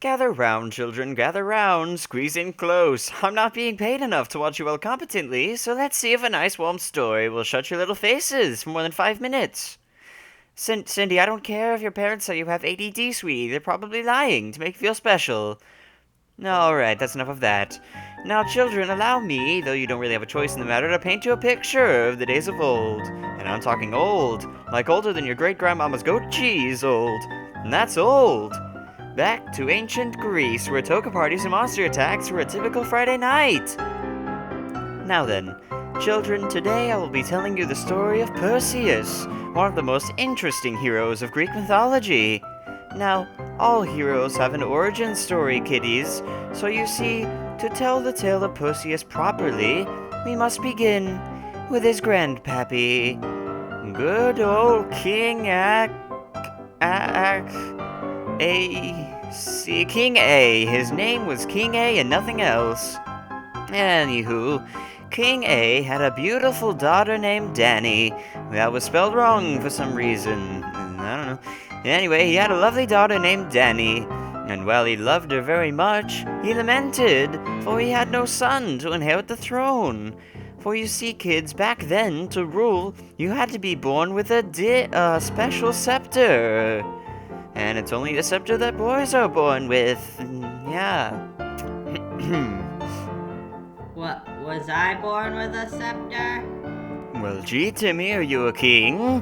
Gather round, children, gather round. Squeeze in close. I'm not being paid enough to watch you all competently, so let's see if a nice warm story will shut your little faces for more than 5 minutes. Cindy, I don't care if your parents say you have ADD, sweetie. They're probably lying to make you feel special. Alright, that's enough of that. Now, children, allow me, though you don't really have a choice in the matter, to paint you a picture of the days of old. And I'm talking old, like older than your great-grandmama's goat cheese old. And that's old. Back to ancient Greece, where toga parties and monster attacks were a typical Friday night. Now then, children, today I will be telling you the story of Perseus, one of the most interesting heroes of Greek mythology. Now, all heroes have an origin story, kiddies, so you see, to tell the tale of Perseus properly, we must begin with his grandpappy. Good old King King A. His name was King A and nothing else. Anywho, King A had a beautiful daughter named Dani. That was spelled wrong for some reason. I don't know. Anyway, he had a lovely daughter named Dani. And while he loved her very much, he lamented, for he had no son to inherit the throne. For you see, kids, back then, to rule, you had to be born with a special scepter. And it's only a scepter that boys are born with. Yeah. What, was I born with a scepter? Well, gee, Timmy, are you a king?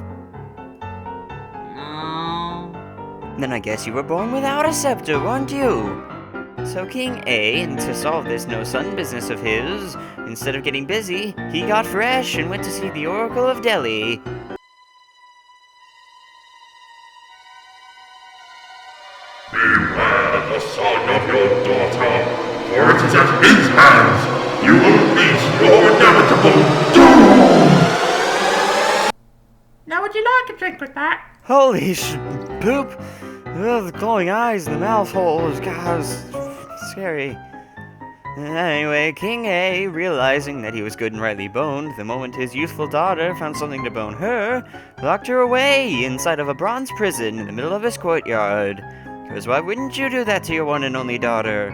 No. Then I guess you were born without a scepter, weren't you? So King A, and to solve this no-son business of his, instead of getting busy, he got fresh and went to see the Oracle of Delhi. Beware the son of your daughter, for it is at his hands you will meet your inevitable doom! Now would you like a drink with that? Holy poop! Ugh, the glowing eyes in the mouth holes, God, scary. Anyway, King A, realizing that he was good and rightly boned the moment his youthful daughter found something to bone her, locked her away inside of a bronze prison in the middle of his courtyard. Because why wouldn't you do that to your one and only daughter?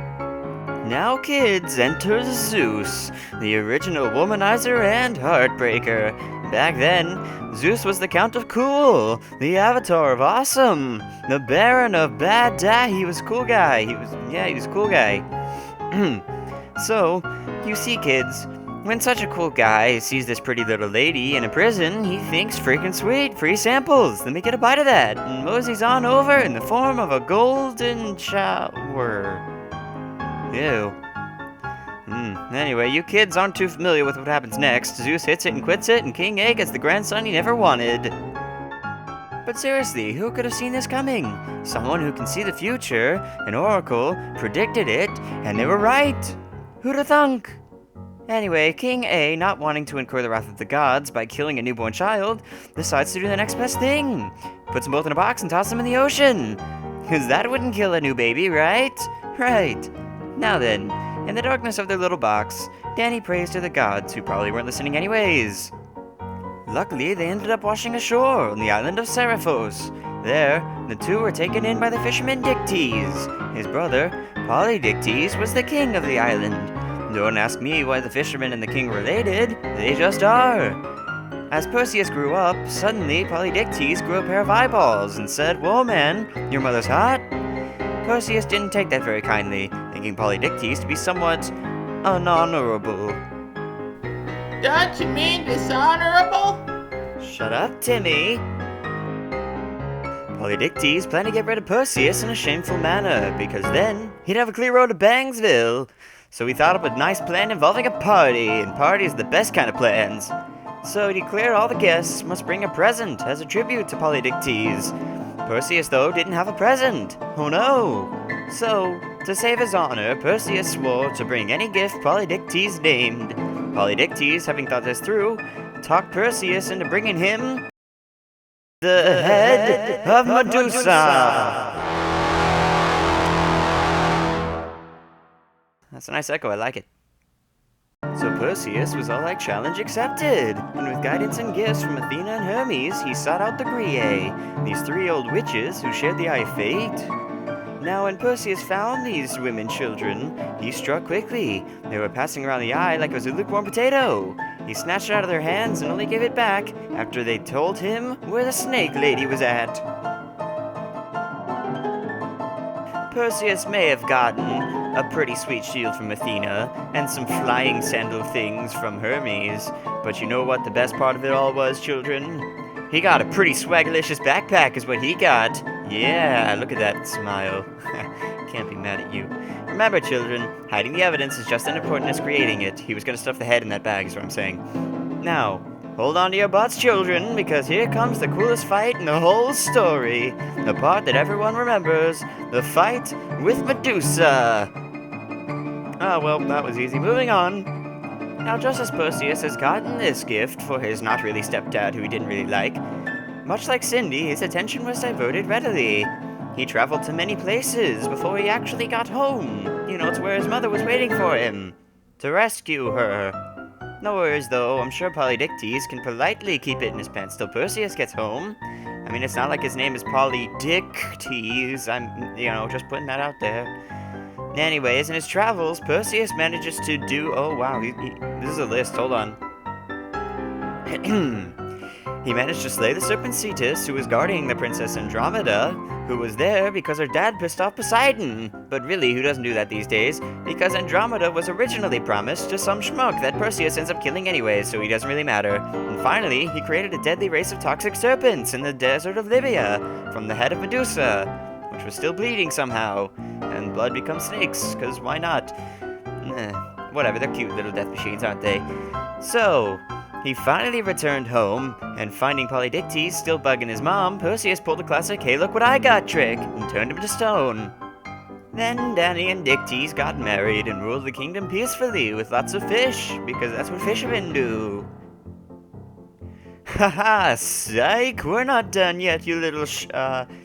Now, kids, enter Zeus, the original womanizer and heartbreaker. Back then, Zeus was the Count of Cool, the Avatar of Awesome, the Baron of Bad Da. He was a cool guy. He was a cool guy. So, you see, kids, when such a cool guy sees this pretty little lady in a prison, he thinks freaking sweet, free samples. Let me get a bite of that. And moseys on over in the form of a golden shower. Ew. Anyway, you kids aren't too familiar with what happens next. Zeus hits it and quits it, and King A gets the grandson he never wanted. But seriously, who could have seen this coming? Someone who can see the future, an oracle, predicted it, and they were right. Who'da thunk? Anyway, King A, not wanting to incur the wrath of the gods by killing a newborn child, decides to do the next best thing. Puts them both in a box and tosses them in the ocean. Cause that wouldn't kill a new baby, right? Right. Now then, in the darkness of their little box, Dani prays to the gods, who probably weren't listening anyways. Luckily, they ended up washing ashore on the island of Seriphos. There, the two were taken in by the fisherman Dictys. His brother, Polydictys, was the king of the island. Don't ask me why the fisherman and the king were related, they just are. As Perseus grew up, suddenly Polydictys grew a pair of eyeballs and said, "Whoa man, your mother's hot." Perseus didn't take that very kindly, thinking Polydictys to be somewhat unhonorable. Don't you mean dishonorable? Shut up, Timmy. Polydictys planned to get rid of Perseus in a shameful manner, because then he'd have a clear road to Bangsville. So he thought up a nice plan involving a party, and parties are the best kind of plans. So he declared all the guests must bring a present as a tribute to Polydictys. Perseus, though, didn't have a present. Oh no! So, to save his honor, Perseus swore to bring any gift Polydictys named. Polydictys, having thought this through, talked Perseus into bringing him the head of Medusa. That's a nice echo, I like it. So Perseus was all like, challenge accepted, and with guidance and gifts from Athena and Hermes, he sought out the Griae, these three old witches who shared the eye of fate. Now, when Perseus found these women children, he struck quickly. They were passing around the eye like it was a lukewarm potato. He snatched it out of their hands and only gave it back after they told him where the snake lady was at. Perseus may have gotten a pretty sweet shield from Athena and some flying sandal things from Hermes, but you know what the best part of it all was, children? He got a pretty swagalicious backpack is what he got. Yeah, look at that smile. Can't be mad at you. Remember, children, hiding the evidence is just as important as creating it. He was going to stuff the head in that bag, is what I'm saying. Now, hold on to your butts, children, because here comes the coolest fight in the whole story. The part that everyone remembers. The fight with Medusa. Ah, well, that was easy. Moving on. Now, just as Perseus has gotten this gift for his not-really stepdad who he didn't really like, much like Cindy, his attention was diverted readily. He traveled to many places before he actually got home, to where his mother was waiting for him, to rescue her. No worries, though. I'm sure Polydictes can politely keep it in his pants till Perseus gets home. I mean, it's not like his name is Polydictes. I'm, just putting that out there. Anyways, in his travels, Perseus manages to do... Oh, wow. This is a list. Hold on. He managed to slay the serpent Cetus, who was guarding the Princess Andromeda, who was there because her dad pissed off Poseidon. But really, who doesn't do that these days? Because Andromeda was originally promised to some schmuck that Perseus ends up killing anyway, so he doesn't really matter. And finally, he created a deadly race of toxic serpents in the desert of Libya, from the head of Medusa, which was still bleeding somehow. And blood becomes snakes, because why not? Whatever, they're cute little death machines, aren't they? So... he finally returned home, and finding Polydictes still bugging his mom, Perseus pulled a classic "hey look what I got" trick, and turned him to stone. Then Danny and Dictes got married and ruled the kingdom peacefully with lots of fish, because that's what fishermen do. Haha, psych, we're not done yet, you little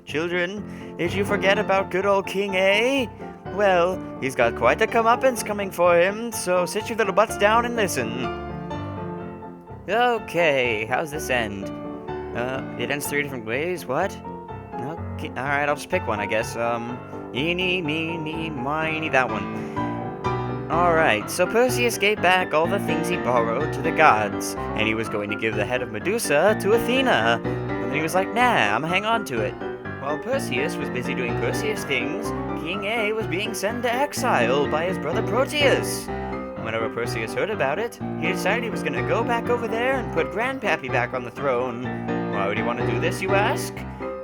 children. Did you forget about good old King A? Well, he's got quite the comeuppance coming for him, so sit your little butts down and listen. Okay, how's this end? It ends 3 different ways, what? Okay, alright, I'll just pick one, I guess. Eeny, meeny, miny, that one. Alright, so Perseus gave back all the things he borrowed to the gods, and he was going to give the head of Medusa to Athena. And then he was like, nah, I'm gonna hang on to it. While Perseus was busy doing Perseus things, King A was being sent to exile by his brother Proteus. Whenever Perseus heard about it, he decided he was going to go back over there and put Grandpappy back on the throne. Why would he want to do this, you ask?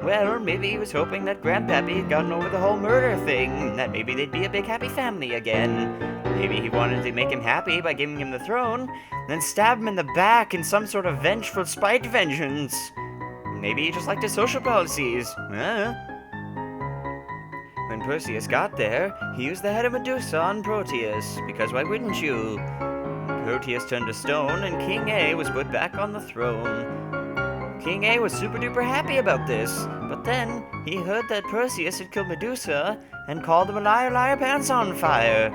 Well, maybe he was hoping that Grandpappy had gotten over the whole murder thing, and that maybe they'd be a big happy family again. Maybe he wanted to make him happy by giving him the throne, then stab him in the back in some sort of vengeful spite vengeance. Maybe he just liked his social policies. When Perseus got there, he used the head of Medusa on Proteus, because why wouldn't you? Proteus turned to stone, and King A was put back on the throne. King A was super duper happy about this, but then he heard that Perseus had killed Medusa and called him a liar, liar, pants on fire.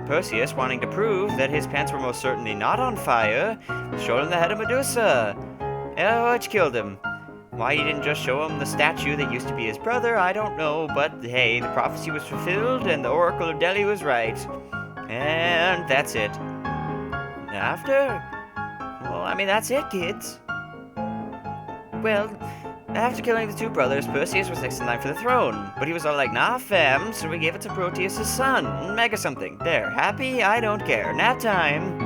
Perseus, wanting to prove that his pants were most certainly not on fire, showed him the head of Medusa. Which killed him. Why he didn't just show him the statue that used to be his brother, I don't know, but hey, the prophecy was fulfilled and the Oracle of Delhi was right. And that's it. After? Well, I mean, that's it, kids. Well, after killing the 2 brothers, Perseus was next in line for the throne, but he was all like, nah fam, so we gave it to Proteus' son, Mega something. There, happy? I don't care. Nap time.